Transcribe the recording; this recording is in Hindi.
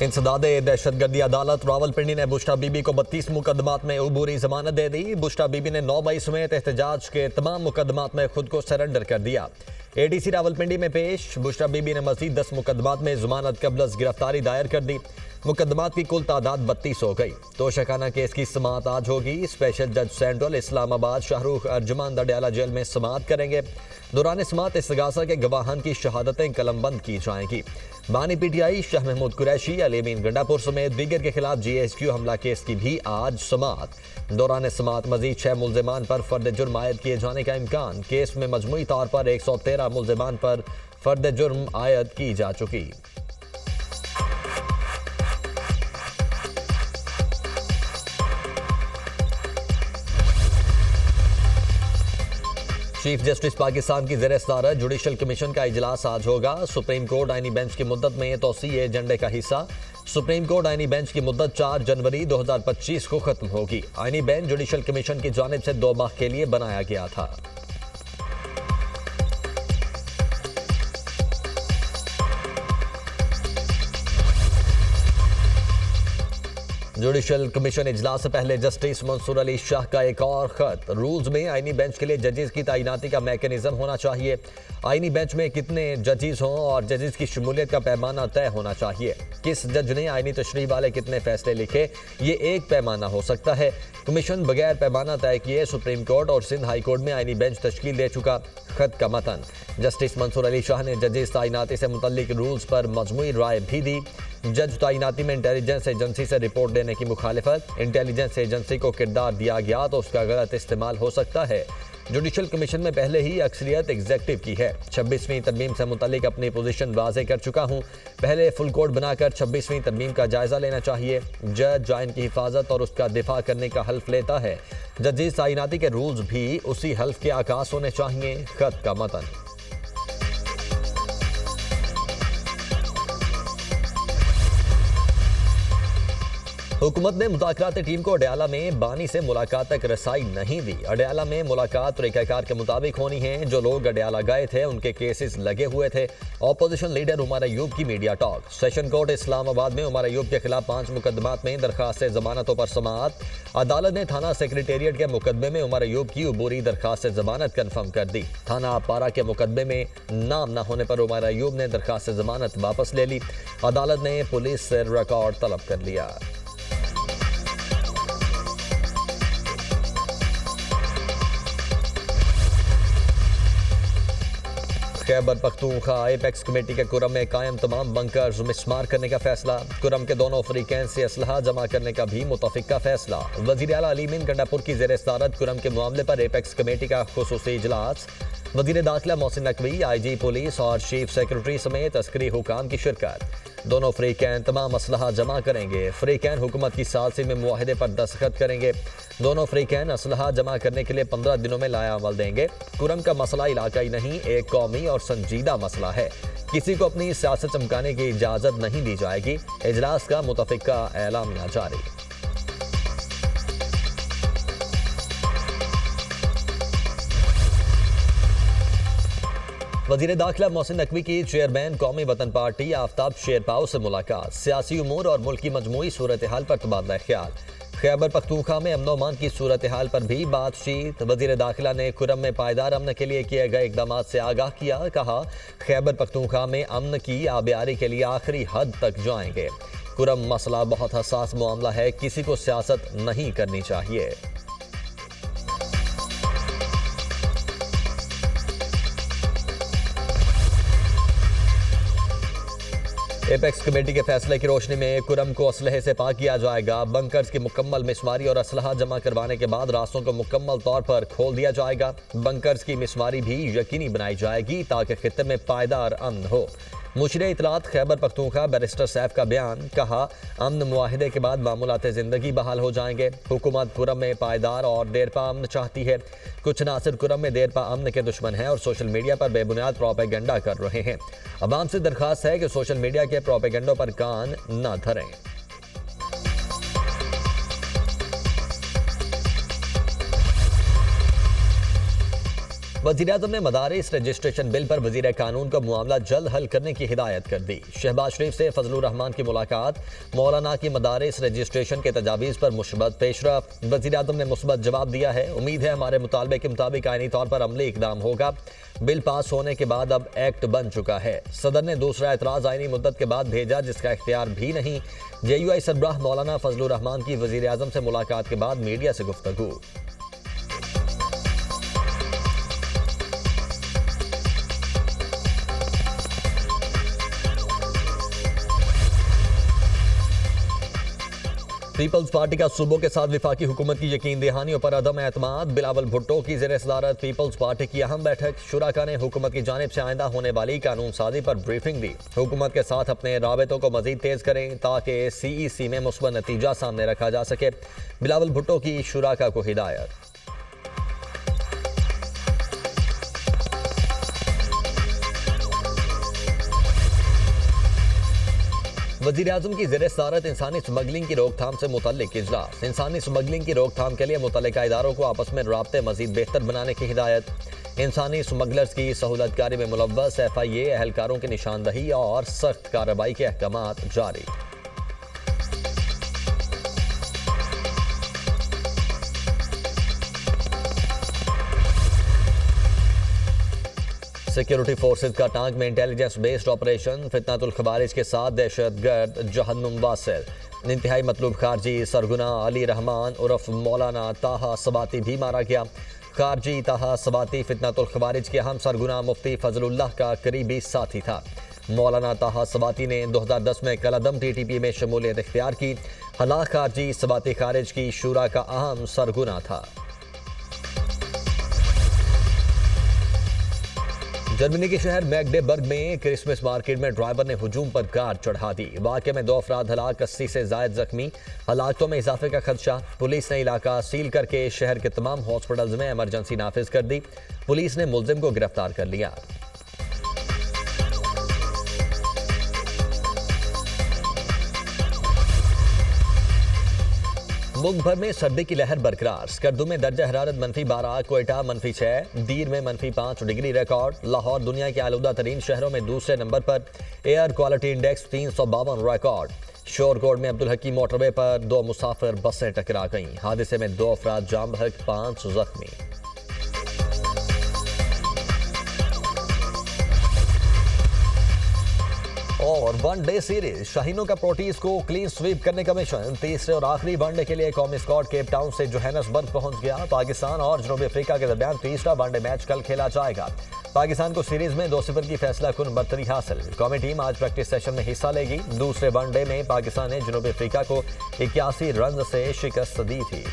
इंसदादे दहशतगर्दी अदालत रावलपिंडी ने बुश्रा बीबी को 32 मुकदमात में अबूरी जमानत दे दी। बुश्रा बीबी ने 9 मई समेत एहतजाज के तमाम मुकदमात में खुद को सरेंडर कर दिया। एडीसी रावलपिंडी में पेश बुश्रा बीबी ने मजीद 10 मुकदमात में जमानत कबल गिरफ्तारी दायर कर दी। मुकदमात की कुल तादाद 32 हो गई। तोशाखाना केस की समाअत आज होगी। स्पेशल जज सेंट्रल इस्लामाबाद शाहरुख अर्जुमान अडयाला जेल में समाअत करेंगे। दौरान समाअत इस्तगासा के गवाहान की शहादतें कलमबंद की जाएंगी। बानी पीटीआई शाह महमूद कुरैशी, अलीमीन गंडापुर समेत दीगर के खिलाफ जीएसक्यू हमला केस की भी आज समाअत। दौरान समाअत मजीद 6 मुल्जिमान पर फर्द जुर्म आयद किए जाने का इम्कान। केस में मजमूई तौर पर 113 मुल्जिमान पर फर्द जुर्म आयद की जा चुकी। चीफ जस्टिस पाकिस्तान की ज़ेर सदारत जुडिशल कमीशन का इजलास आज होगा। सुप्रीम कोर्ट आईनी बेंच की मुद्दत में तोसी एजेंडे का हिस्सा। सुप्रीम कोर्ट आईनी बेंच की मुद्दत 4 जनवरी 2025 को खत्म होगी। आईनी बेंच जुडिशल कमीशन की जानिब से 2 माह के लिए बनाया गया था। जुडिशल कमीशन इजलास से पहले जस्टिस मंसूर अली शाह का एक और खत। रूल्स में आईनी बेंच के लिए जजेस की तैनाती का मैकेनिज्म होना चाहिए। आईनी बेंच में कितने जजेस हों और जजेस की शमूलियत का पैमाना तय होना चाहिए। किस जज ने आईनी तशरीह वाले कितने फैसले लिखे, ये एक पैमाना हो सकता है। कमीशन बगैर पैमाना तय किए सुप्रीम कोर्ट और सिंध हाई कोर्ट में आईनी बेंच तश्कील दे चुका। खत का मतन। जस्टिस मंसूर अली शाह ने जजेस तैनाती से मुतल्लिक रूल्स पर मजमूई राय भी दी। जज तैनाती में इंटेलिजेंस एजेंसी से रिपोर्ट देने की मुखालिफत। इंटेलिजेंस एजेंसी को किरदार दिया गया तो उसका गलत इस्तेमाल हो सकता है। जुडिशल कमीशन में पहले ही अक्सरियत एग्जेक्टिव की है। 26वीं तरमीम से मुतल्लिक अपनी पोजीशन वाज़े कर चुका हूँ। पहले फुल कोर्ट बनाकर 26वीं तरमीम का जायजा लेना चाहिए। जज आइन की हिफाजत और उसका दिफा करने का हल्फ लेता है। जजेस तैनाती के रूल्स भी उसी हल्फ के आकाश होने चाहिए। खत का मतन। हुकूमत ने मुज़ाकराती टीम को अडयाला में बानी से मुलाकात तक रसाई नहीं दी। अडयाला में मुलाकात तरीक़ाकार के मुताबिक होनी है। जो लोग अडयाला गए थे उनके केसेस लगे हुए थे। ऑपोजिशन लीडर उमर अयूब की media talk. Session court Islamabad में उमर अयूब के खिलाफ 5 मुकदमात में दरखास्त जमानतों पर समाअत। अदालत ने थाना सेक्रेटेरिएट के मुकदमे में उमर अयूब की अबूरी दरखास्त जमानत कन्फर्म कर दी। थाना पारा के मुकदमे में नाम न होने पर उमर अयूब ने दरखास्त जमानत वापस ले ली। अदालत ने पुलिस से रिकॉर्ड तलब कर लिया। खैबर पख्तूनख्वा एपेक्स कमेटी के कुरम में कायम तमाम बंकर्स मिसमार करने का फैसला। कुरम के दोनों फ्रीकैन से असलहा जमा करने का भी मुतफिका फैसला। वज़ीर आला अलीमीन गंडापुर की ज़ेर सदारत कुरम के मामले पर एपेक्स कमेटी का खुसूसी इजलास। वज़ीर दाखिला मोहसिन नकवी, IG पुलिस और चीफ सेक्रेटरी समेत अस्करी हुकाम की शिरकत। दोनों फ्रीकैन तमाम असलहा जमा करेंगे। फ्रीकैन हुकूमत की सालसी में मुआहदे पर दस्तखत करेंगे। दोनों फ्रीकैन असलहा जमा करने के लिए 15 दिनों में लायामल देंगे। कुरम का मसला इलाकाई नहीं, एक कौमी और संजीदा मसला है। किसी को अपनी सियासत चमकाने की इजाज़त नहीं दी जाएगी। इजलास का मुतफिका एलामिया जारी। वज़ीर दाखिला मोहसिन नकवी की चेयरमैन कौमी वतन पार्टी आफ्ताब शेरपाव से मुलाकात। सियासी उमूर और मुल्क की मजमूई सूरत हाल पर तबादला ख्याल। खैबर पख्तूनख्वा में अमन अमान की सूरत हाल पर भी बातचीत। वज़ीर दाखिला ने कुरम में पायदार अमन के लिए किए गए इकदाम से आगाह किया। कहा खैबर पख्तूनख्वा में अमन की आबियारी के लिए आखिरी हद तक जाएंगे। कुरम मसला बहुत हसास मामला है, किसी को सियासत नहीं करनी चाहिए। एपेक्स कमेटी के फैसले की रोशनी में कुरम को असलहे से पाक किया जाएगा। बंकर्स की मुकम्मल मिसमारी और असलहा जमा करवाने के बाद रास्तों को मुकम्मल तौर पर खोल दिया जाएगा। बंकर्स की मिसमारी भी यकीनी बनाई जाएगी ताकि खित्ते में पायदार अमन हो। मुशीर इतलात खैबर पख्तूनख्वा बैरिस्टर सैफ का बयान। कहा अमन मुआहिदे के बाद मामूलात ज़िंदगी बहाल हो जाएंगे। हुकूमत कुरम में पायदार और देरपा अमन चाहती है। कुछ नासिर कुरम में देरपा अमन के दुश्मन हैं और सोशल मीडिया पर बेबुनियाद प्रोपेगेंडा कर रहे हैं। अवाम से दरख्वास्त है कि सोशल मीडिया के प्रोपेगेंडों पर कान न धरें। वज़ीर-ए-आज़म ने मदारिस रजिस्ट्रेशन बिल पर वज़ीर कानून को मामला जल्द हल करने की हिदायत कर दी। शहबाज शरीफ से फजलुर रहमान की मुलाकात, मौलाना की मदारिस रजिस्ट्रेशन के तजावीज़ पर मुस्बत पेशरफ। वज़ीर-ए-आज़म ने मुस्बत जवाब दिया है, उम्मीद है हमारे मुतालबे के मुताबिक आईनी तौर पर अमली इकदाम होगा। बिल पास होने के बाद अब एक्ट बन चुका है। सदर ने दूसरा एतराज़ आईनी मुद्दत के बाद भेजा, जिसका इख्तियार भी नहीं। JUI सरबराह मौलाना फजलुर रहमान की वज़ीर-ए-आज़म से मुलाकात के बाद मीडिया से गुफ्तगू। पीपल्स पार्टी का सूबों के साथ विफाकी हुकूमत की यकीन दहानियों पर अदम एतमाद। बिलावल भुट्टो की ज़ेर सदारत पीपल्स पार्टी की अहम बैठक। शुराका ने हुकूमत की जानिब से आइंदा होने वाली कानून साजी पर ब्रीफिंग दी। हुकूमत के साथ अपने राबतों को मजीद तेज़ करें ताकि CEC में मुस्बत नतीजा सामने रखा जा सके। बिलावल भुट्टो की शुराका को हिदायत। वज़ीर-ए-आज़म की ज़ेर सदारत इंसानी स्मगलिंग की रोकथाम से मुतल्लिक इजलास। इंसानी स्मगलिंग की रोकथाम के लिए मुतल्लिका इदारों को आपस में राब्ते मजीद बेहतर बनाने की हिदायत। इंसानी स्मगलर्स की सहूलतकारी में मुलव्वस FIA एहलकारों की निशानदही और सख्त कार्रवाई के अहकामात जारी। सिक्योरिटी फोर्सेज का टांग में इंटेलिजेंस बेस्ड ऑपरेशन। फितनातुल खवारिज के साथ दहशतगर्द जहन्नुम वासिल। इंतहाई मतलूब खारजी सरगुना अली रहमान उर्फ मौलाना ताहा सबाती भी मारा गया। खारजी ताहा सबाती फितनातुल खवारिज के अहम सरगुना मुफ्ती फजलुल्लाह का करीबी साथी था। मौलाना ताहा सबाती ने 2010 में कलअदम TTP में शमूलियत इख्तियार की। हलाक खारजी सबाती खारिज की शूरा का अहम सरगुना था। जर्मनी के शहर मैग्डेबर्ग में क्रिसमस मार्केट में ड्राइवर ने हुजूम पर कार चढ़ा दी। वाक़े में 2 अफराद हलाक, 80 से ज़ायद जख्मी। हलाकतों में इजाफे का खदशा। पुलिस ने इलाका सील करके शहर के तमाम हॉस्पिटल्स में इमरजेंसी नाफिज कर दी। पुलिस ने मुल्जिम को गिरफ्तार कर लिया। मुल्क भर में सर्दी की लहर बरकरार। स्कर्दू में दर्जा हरारत -12, कोयटा -6, दीर में -5 डिग्री रिकॉर्ड। लाहौर दुनिया के आलूदा तरीन शहरों में दूसरे नंबर पर। Air quality index 352 record. Shorkot में अब्दुल हकीम मोटरवे पर 2 मुसाफिर बसें टकरा गईं। हादसे में 2 अफराद जाम बहक, 5 जख्मी। और वनडे सीरीज, शाहीनों का प्रोटीज को क्लीन स्वीप करने का मिशन। तीसरे और आखिरी वनडे के लिए कौमी स्क्वाड केप टाउन से जोहान्सबर्ग पहुंच गया। पाकिस्तान और जनूबी अफ्रीका के दरमियान तीसरा वनडे मैच कल खेला जाएगा। पाकिस्तान को सीरीज में 2-0 की फैसलाकुन बरतरी हासिल। कौमी टीम आज प्रैक्टिस सेशन में हिस्सा लेगी। दूसरे वनडे में पाकिस्तान ने जनूबी अफ्रीका को 81 रन से शिकस्त दी थी।